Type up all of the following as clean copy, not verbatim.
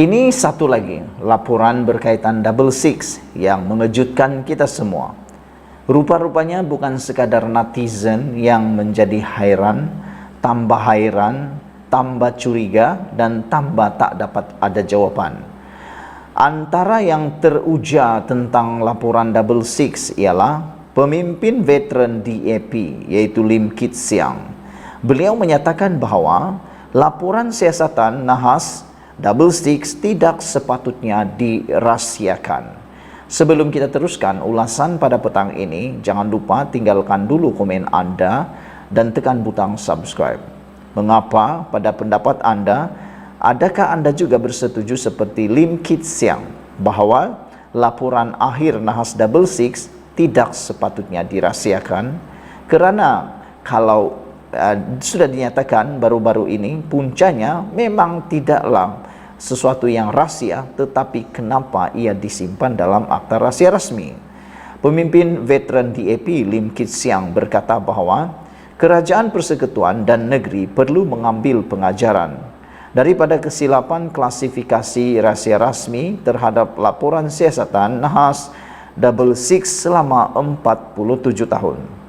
Ini satu lagi laporan berkaitan Double Six yang mengejutkan kita semua. Rupa-rupanya bukan sekadar netizen yang menjadi hairan, tambah curiga, dan tambah tak dapat ada jawaban. Antara yang teruja tentang laporan Double Six ialah pemimpin veteran DAP, yaitu Lim Kit Siang. Beliau menyatakan bahawa laporan siasatan nahas Double Six tidak sepatutnya dirahsiakan. Sebelum kita teruskan ulasan pada petang ini, jangan lupa tinggalkan dulu komen Anda dan tekan butang subscribe. Mengapa pada pendapat Anda, adakah Anda juga bersetuju seperti Lim Kit Siang bahawa laporan akhir nahas Double Six tidak sepatutnya dirahsiakan? Kerana kalau sudah dinyatakan baru-baru ini, puncanya memang tidaklah sesuatu yang rahsia, tetapi kenapa ia disimpan dalam akta rahsia rasmi? Pemimpin veteran DAP Lim Kit Siang berkata bahawa kerajaan persekutuan dan negeri perlu mengambil pengajaran daripada kesilapan klasifikasi rahsia rasmi terhadap laporan siasatan nahas Double Six selama 47 tahun.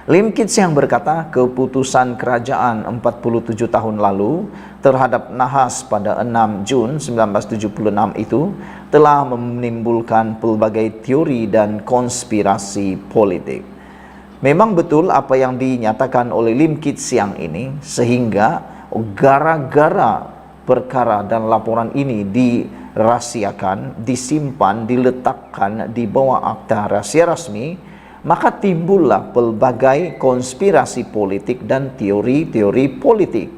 Lim Kit Siang berkata keputusan kerajaan 47 tahun lalu terhadap nahas pada 6 Jun 1976 itu telah menimbulkan pelbagai teori dan konspirasi politik. Memang betul apa yang dinyatakan oleh Lim Kit Siang ini, sehingga gara-gara perkara dan laporan ini dirahsiakan, disimpan, diletakkan di bawah akta rahsia rasmi, maka timbullah pelbagai konspirasi politik dan teori-teori politik.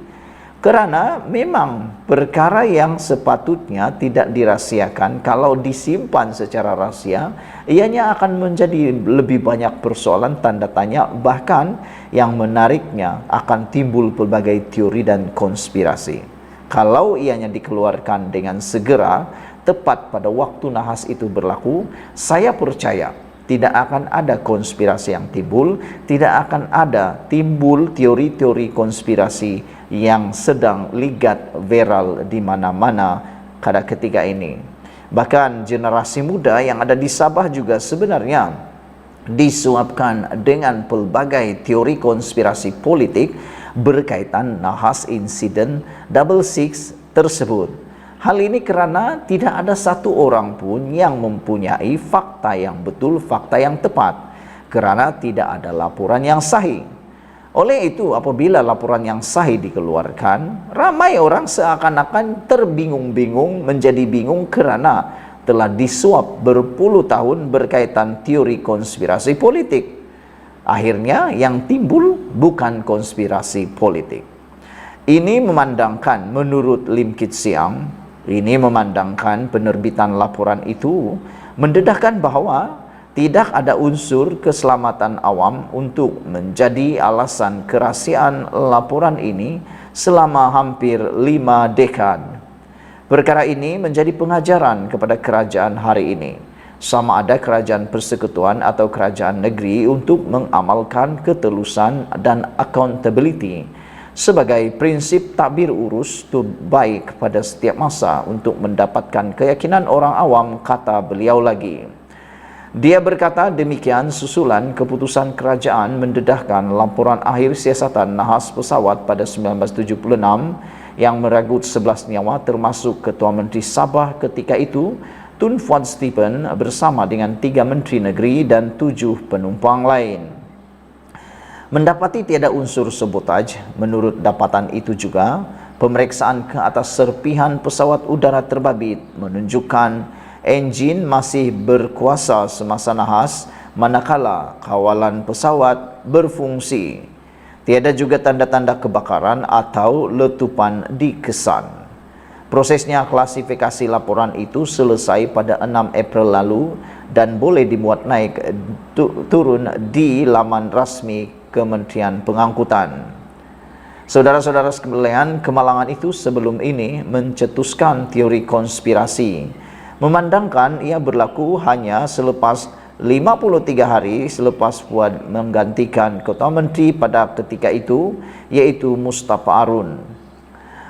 Kerana memang perkara yang sepatutnya tidak dirahsiakan, kalau disimpan secara rahsia, ianya akan menjadi lebih banyak persoalan tanda tanya, bahkan yang menariknya akan timbul pelbagai teori dan konspirasi. Kalau ianya dikeluarkan dengan segera, tepat pada waktu nahas itu berlaku, saya percaya tidak akan ada konspirasi yang timbul, tidak akan ada timbul teori-teori konspirasi yang sedang ligat viral di mana-mana pada ketika ini. Bahkan generasi muda yang ada di Sabah juga sebenarnya disuapkan dengan pelbagai teori konspirasi politik berkaitan nahas insiden Double Six tersebut. Hal ini kerana tidak ada satu orang pun yang mempunyai fakta yang betul, fakta yang tepat, kerana tidak ada laporan yang sahih. Oleh itu, apabila laporan yang sahih dikeluarkan, ramai orang seakan-akan terbingung-bingung, menjadi bingung kerana telah disuap berpuluh tahun berkaitan teori konspirasi politik. Akhirnya yang timbul bukan konspirasi politik. Ini memandangkan, menurut Lim Kit Siang, ini memandangkan penerbitan laporan itu mendedahkan bahawa tidak ada unsur keselamatan awam untuk menjadi alasan kerahsiaan laporan ini selama hampir 5 dekad. Perkara ini menjadi pengajaran kepada kerajaan hari ini, sama ada kerajaan persekutuan atau kerajaan negeri, untuk mengamalkan ketelusan dan accountability sebagai prinsip takbir urus terbaik pada setiap masa untuk mendapatkan keyakinan orang awam, kata beliau lagi. Dia berkata demikian susulan keputusan kerajaan mendedahkan laporan akhir siasatan nahas pesawat pada 1976 yang merenggut 11 nyawa, termasuk Ketua Menteri Sabah ketika itu, Tun Fuad Stephen, bersama dengan 3 Menteri Negeri dan 7 penumpang lain. Mendapati tiada unsur sabotaj, menurut dapatan itu juga, pemeriksaan ke atas serpihan pesawat udara terbabit menunjukkan enjin masih berkuasa semasa nahas, manakala kawalan pesawat berfungsi. Tiada juga tanda-tanda kebakaran atau letupan di kesan. Prosesnya klasifikasi laporan itu selesai pada 6 April lalu dan boleh dimuat naik turun di laman rasmi Kementerian Pengangkutan. Saudara-saudara sekalian, kemalangan itu sebelum ini mencetuskan teori konspirasi, memandangkan ia berlaku hanya selepas 53 hari selepas Fuad menggantikan Ketua Menteri pada ketika itu, yaitu Mustafa Arun.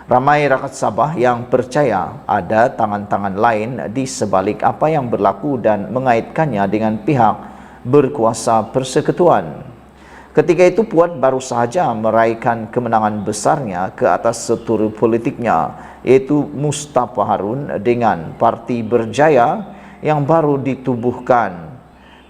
Ramai rakyat Sabah yang percaya ada tangan-tangan lain di sebalik apa yang berlaku dan mengaitkannya dengan pihak berkuasa persekutuan. Ketika itu Puan baru sahaja meraihkan kemenangan besarnya ke atas seturu politiknya, yaitu Mustafa Harun dengan Parti Berjaya yang baru ditubuhkan.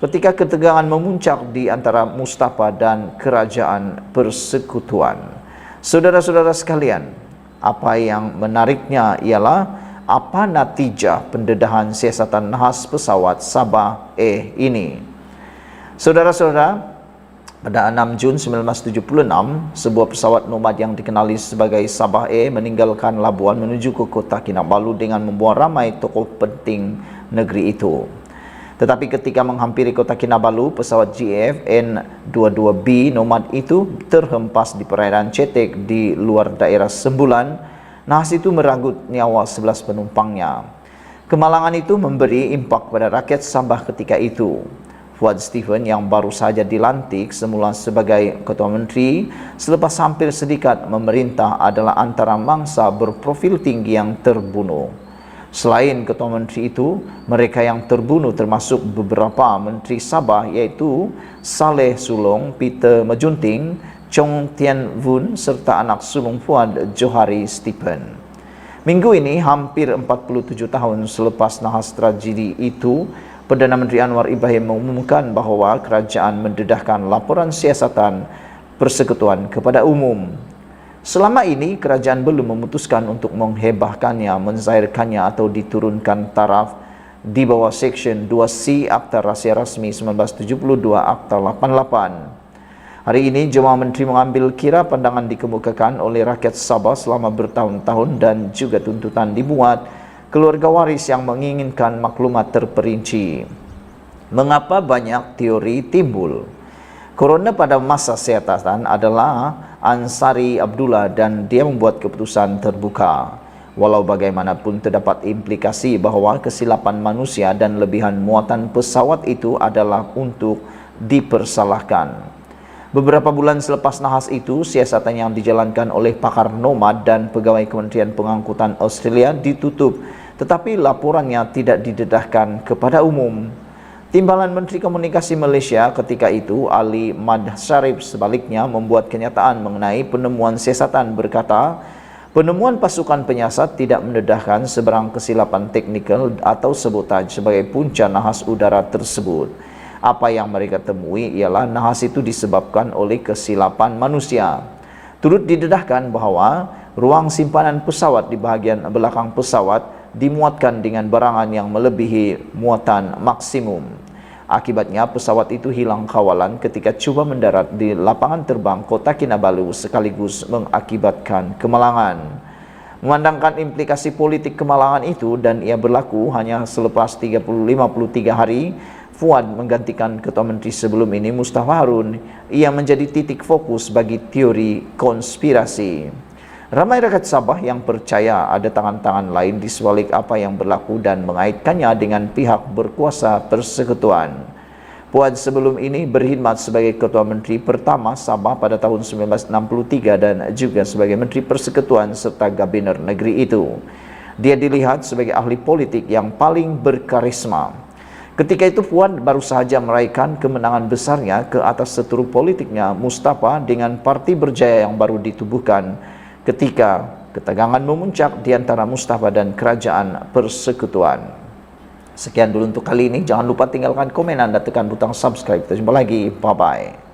Ketika ketegangan memuncak di antara Mustafa dan kerajaan persekutuan. Saudara-saudara sekalian, apa yang menariknya ialah apa natijah pendedahan siasatan nahas pesawat Sabah Air ini. Saudara-saudara, pada 6 Jun 1976, sebuah pesawat nomad yang dikenali sebagai Sabah Air meninggalkan Labuan menuju ke kota Kinabalu dengan membawa ramai tokoh penting negeri itu. Tetapi ketika menghampiri kota Kinabalu, pesawat GAF N22B nomad itu terhempas di perairan Cetek di luar daerah Sembulan. Nahas itu merenggut nyawa 11 penumpangnya. Kemalangan itu memberi impak pada rakyat Sabah ketika itu. Fuad Stephen yang baru saja dilantik semula sebagai Ketua Menteri selepas hampir sedikit memerintah adalah antara mangsa berprofil tinggi yang terbunuh. Selain Ketua Menteri itu, mereka yang terbunuh termasuk beberapa Menteri Sabah iaitu Saleh Sulong, Peter Majunting, Chong Tian Vun serta anak sulung Fuad Johari Stephen. Minggu ini, hampir 47 tahun selepas nahas tragedi itu, Perdana Menteri Anwar Ibrahim mengumumkan bahawa kerajaan mendedahkan laporan siasatan persekutuan kepada umum. Selama ini, kerajaan belum memutuskan untuk menghebahkannya, menzahirkannya atau diturunkan taraf di bawah Seksyen 2C Akta Rahsia Rasmi 1972 Akta 88. Hari ini, Jemaah Menteri mengambil kira pandangan dikemukakan oleh rakyat Sabah selama bertahun-tahun dan juga tuntutan dibuat keluarga waris yang menginginkan maklumat terperinci. Mengapa banyak teori timbul? Corona pada masa siasatan adalah Ansari Abdullah dan dia membuat keputusan terbuka. Walau bagaimanapun terdapat implikasi bahawa kesilapan manusia dan lebihan muatan pesawat itu adalah untuk dipersalahkan. Beberapa bulan selepas nahas itu, siasatan yang dijalankan oleh pakar nomad dan pegawai Kementerian Pengangkutan Australia ditutup, tetapi laporannya tidak didedahkan kepada umum. Timbalan Menteri Komunikasi Malaysia ketika itu, Ali Mad Sharif, sebaliknya membuat kenyataan mengenai penemuan siasatan berkata, penemuan pasukan penyiasat tidak mendedahkan sebarang kesilapan teknikal atau sabotaj sebagai punca nahas udara tersebut. Apa yang mereka temui ialah nahas itu disebabkan oleh kesilapan manusia. Turut didedahkan bahawa ruang simpanan pesawat di bahagian belakang pesawat dimuatkan dengan barangan yang melebihi muatan maksimum. Akibatnya pesawat itu hilang kawalan ketika cuba mendarat di lapangan terbang kota Kinabalu sekaligus mengakibatkan kemalangan. Memandangkan implikasi politik kemalangan itu dan ia berlaku hanya selepas 53 hari, Fuad menggantikan Ketua Menteri sebelum ini Mustafa Harun yang menjadi titik fokus bagi teori konspirasi. Ramai rakyat Sabah yang percaya ada tangan-tangan lain di sebalik apa yang berlaku dan mengaitkannya dengan pihak berkuasa persekutuan. Fuad sebelum ini berkhidmat sebagai Ketua Menteri pertama Sabah pada tahun 1963 dan juga sebagai Menteri Persekutuan serta Gabiner negeri itu. Dia dilihat sebagai ahli politik yang paling berkarisma. Ketika itu Fuad baru sahaja meraihkan kemenangan besarnya ke atas seturu politiknya Mustafa dengan Parti Berjaya yang baru ditubuhkan ketika ketegangan memuncak di antara Mustafa dan kerajaan persekutuan. Sekian dulu untuk kali ini. Jangan lupa tinggalkan komen dan tekan butang subscribe. Kita jumpa lagi. Bye-bye.